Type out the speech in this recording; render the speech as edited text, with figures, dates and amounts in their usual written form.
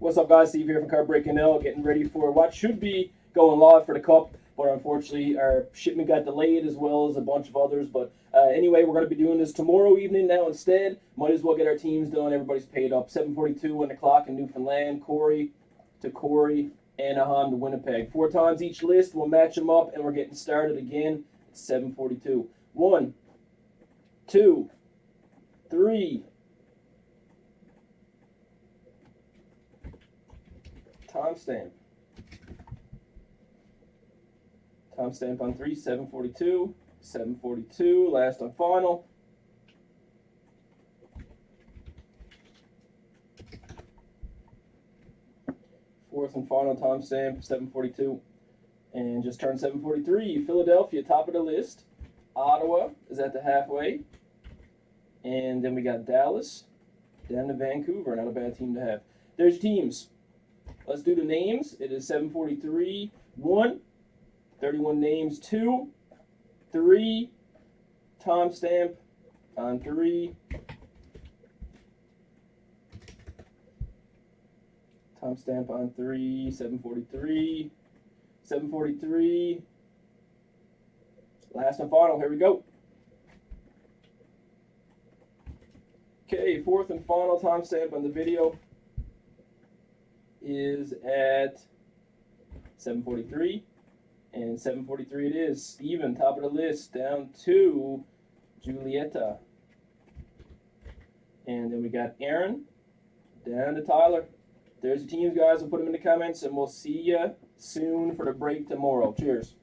What's up, guys? Steve here from Card Breaking L, getting ready for what should be going live for the Cup, but unfortunately our shipment got delayed as well as a bunch of others. But anyway, we're going to be doing this tomorrow evening now instead. Might as well get our teams done. Everybody's paid up. 7:42 on the clock in Newfoundland. Corey to Corey, Anaheim to Winnipeg. 4 times each list. We'll match them up, and we're getting started again at 7:42. 1, 2, 3. Timestamp. Timestamp on 3, 7:42. 7:42. Last on final. Fourth and final timestamp, 7:42. And just turned 7:43. Philadelphia, top of the list. Ottawa is at the halfway. And then we got Dallas down to Vancouver. Not a bad team to have. There's teams. Let's do the names. It is 7:43, 1, 31 names, 2, 3, timestamp on 3, timestamp on 3, 7:43, 7:43, last and final. Here we go. Okay, fourth and final timestamp on the video is at 7:43, and 7:43 it is. Steven, top of the list, down to Julieta. And then we got Aaron, down to Tyler. There's your teams, guys. We'll put them in the comments, and we'll see you soon for the break tomorrow. Cheers.